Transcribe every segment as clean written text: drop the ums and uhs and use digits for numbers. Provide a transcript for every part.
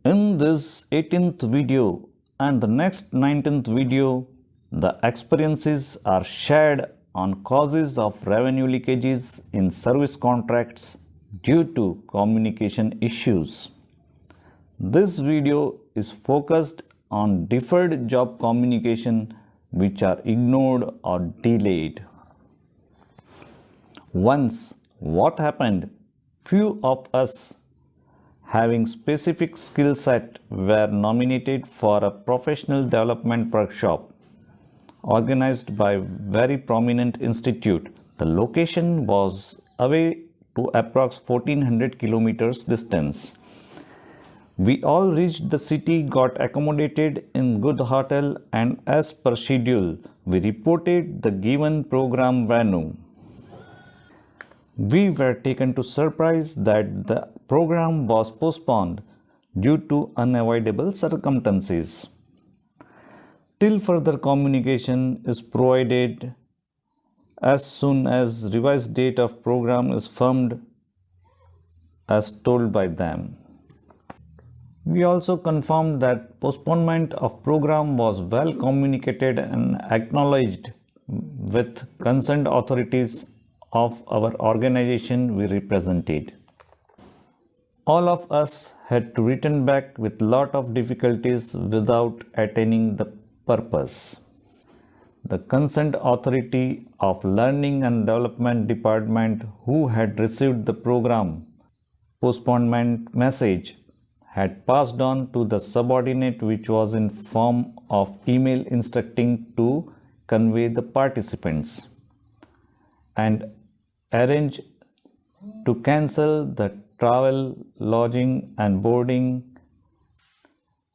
In this 18th video and the next 19th video, the experiences are shared on causes of revenue leakages in service contracts due to communication issues. This video is focused on deferred job communication which are ignored or delayed. Once, what happened? Few of us having specific skill set were nominated for a professional development workshop organized by very prominent institute. The location was away to approx 1400 kilometers distance. We all reached the city, got accommodated in good hotel, and as per schedule, we reported the given program venue. We were taken to surprise that the program was postponed due to unavoidable circumstances. Till further communication is provided as soon as revised date of program is firmed as told by them. We also confirmed that postponement of program was well communicated and acknowledged with concerned authorities of our organization we represented. All of us had to return back with lot of difficulties without attaining the purpose. The concerned authority of Learning and Development Department who had received the program postponement message had passed on to the subordinate which was in form of email instructing to convey the participants and arrange to cancel the travel, lodging and boarding.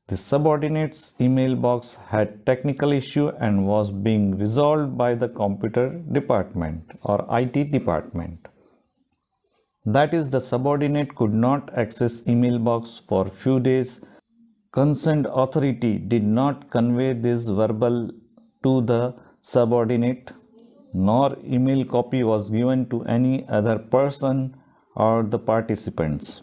The subordinate's email box had technical issue and was being resolved by the computer department or IT department. That is, the subordinate could not access email box for few days. Concerned authority did not convey this verbal to the subordinate, nor email copy was given to any other person or the participants.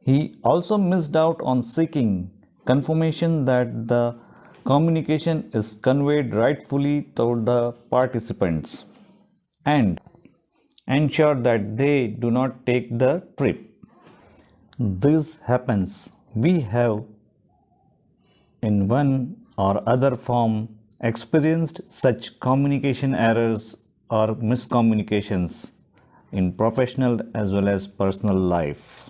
He also missed out on seeking confirmation that the communication is conveyed rightfully to the participants and ensure that they do not take the trip. This happens. We have in one or other form experienced such communication errors or miscommunications in professional as well as personal life.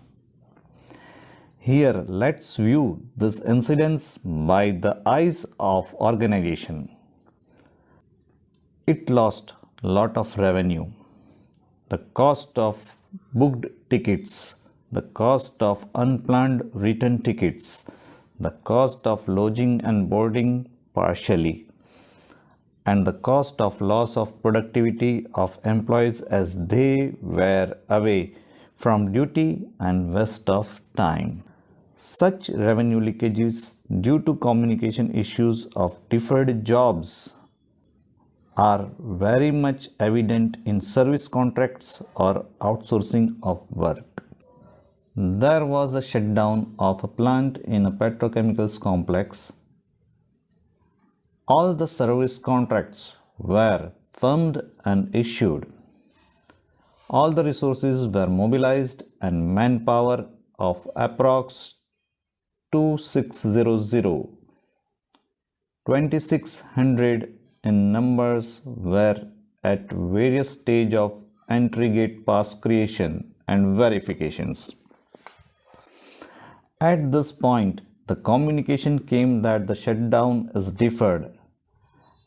Here, let's view this incidents by the eyes of organization. It lost lot of revenue. The cost of booked tickets, the cost of unplanned return tickets, the cost of lodging and boarding partially, and the cost of loss of productivity of employees as they were away from duty and waste of time. Such revenue leakages due to communication issues of deferred jobs are very much evident in service contracts or outsourcing of work. There was a shutdown of a plant in a petrochemicals complex. All the service contracts were firmed and issued. All the resources were mobilized and manpower of approx 2600 in numbers were at various stage of entry gate pass creation and verifications. At this point, the communication came that the shutdown is deferred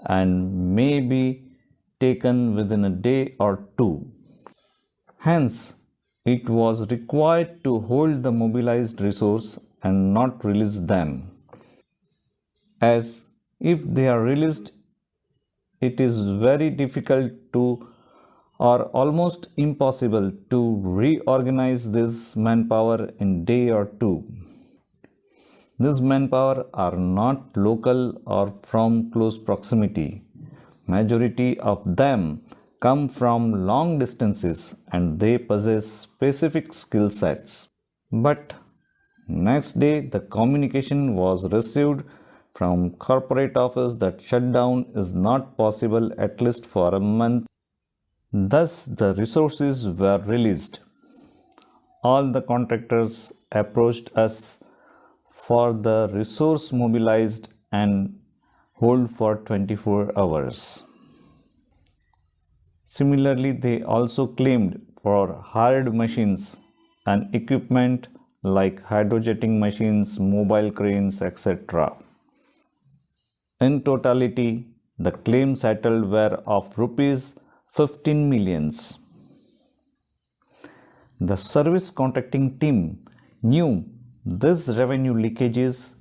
and may be taken within a day or two. Hence, it was required to hold the mobilized resource and not release them, as if they are released, it is very difficult to or almost impossible to reorganize this manpower in day or two. This manpower are not local or from close proximity. Majority of them come from long distances and they possess specific skill sets. But Next day, the communication was received from corporate office that shutdown is not possible at least for a month. Thus, the resources were released. All the contractors approached us for the resource mobilized and hold for 24 hours. Similarly, they also claimed for hired machines and equipment like hydrojetting machines, mobile cranes, etc. In totality, the claims settled were of rupees 15 millions. The service contracting team knew these revenue leakages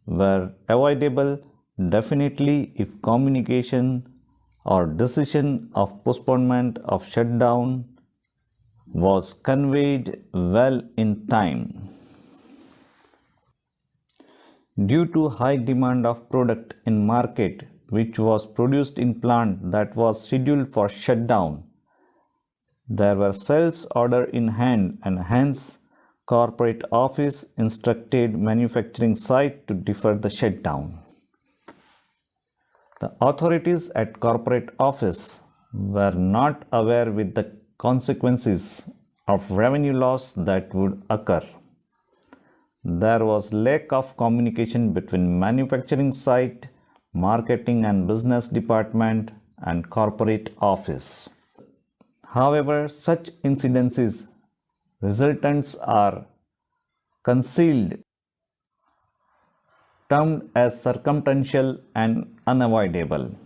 were avoidable definitely if communication or decision of postponement of shutdown was conveyed well in time. Due to high demand of product in market which was produced in plant that was scheduled for shutdown, there were sales order in hand and hence corporate office instructed manufacturing site to defer the shutdown. The authorities at corporate office were not aware with the consequences of revenue loss that would occur. There was lack of communication between manufacturing site, marketing and business department and corporate office. However, such incidences resultants are concealed, termed as circumstantial and unavoidable.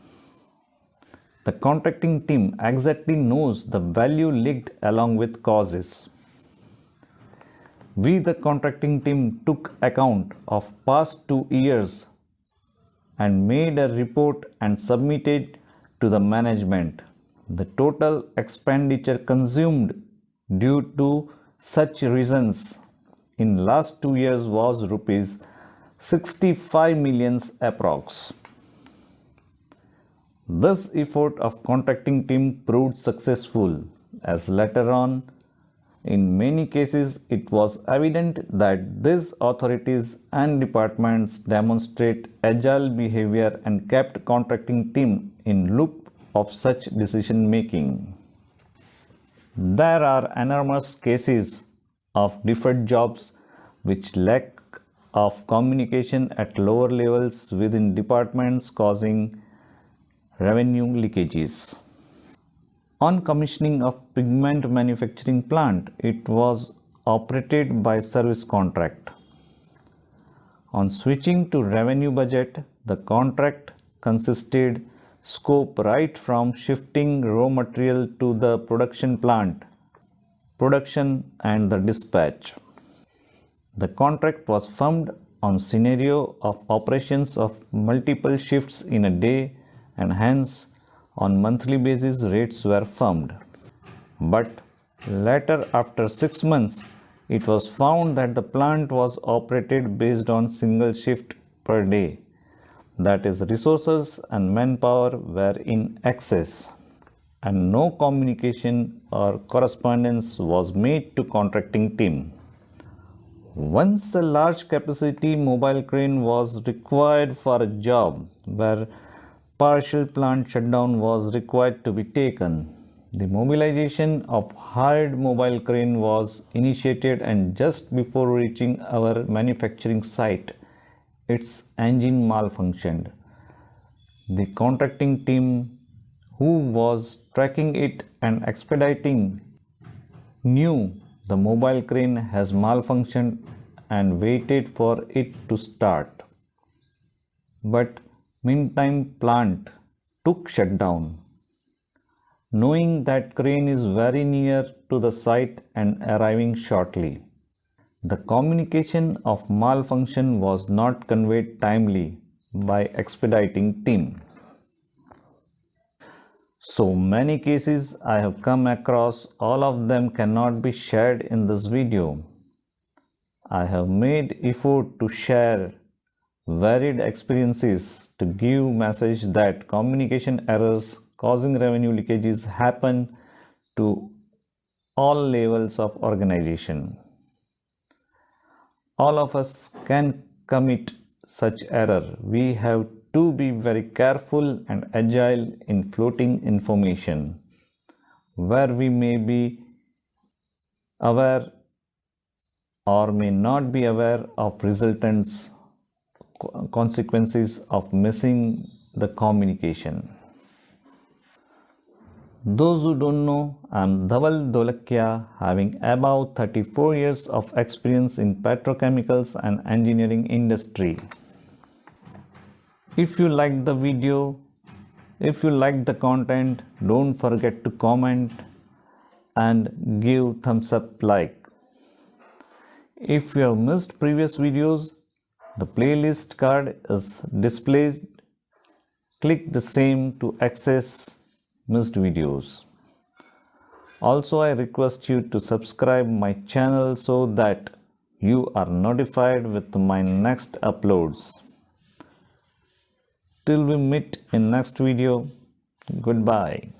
The contracting team exactly knows the value leaked along with causes. We, the contracting team, took account of past 2 years and made a report and submitted to the management. The total expenditure consumed due to such reasons in last 2 years was rupees 65 millions approx. This effort of contracting team proved successful as later on in many cases it was evident that these authorities and departments demonstrate agile behavior and kept contracting team in loop of such decision making. There are enormous cases of deferred jobs which lack of communication at lower levels within departments causing revenue leakages. On commissioning of pigment manufacturing plant, it was operated by service contract. On switching to revenue budget, the contract consisted scope right from shifting raw material to the production plant, production and the dispatch. The contract was formed on scenario of operations of multiple shifts in a day and hence on monthly basis rates were firmed. But later after 6 months, it was found that the plant was operated based on single shift per day. That is, resources and manpower were in excess and no communication or correspondence was made to contracting team. Once a large capacity mobile crane was required for a job where partial plant shutdown was required to be taken, the mobilization of hired mobile crane was initiated and just before reaching our manufacturing site, its engine malfunctioned. The contracting team who was tracking it and expediting knew the mobile crane has malfunctioned and waited for it to start. But meantime plant took shutdown. Knowing that crane is very near to the site and arriving shortly. The communication of malfunction was not conveyed timely by expediting team. So many cases I have come across, all of them cannot be shared in this video. I have made effort to share varied experiences to give message that communication errors causing revenue leakages happen to all levels of organization. all of us can commit such error. We have to be very careful and agile in floating information where we may be aware or may not be aware of resultants consequences of missing the communication. Those who don't know, I'm Dhaval Dolakia, having about 34 years of experience in petrochemicals and engineering industry. If you liked the video, if you liked the content, don't forget to comment and give thumbs up like. If you have missed previous videos, the playlist card is displayed. Click the same to access missed videos. Also, I request you to subscribe my channel so that you are notified with my next uploads. Till we meet in next video, goodbye.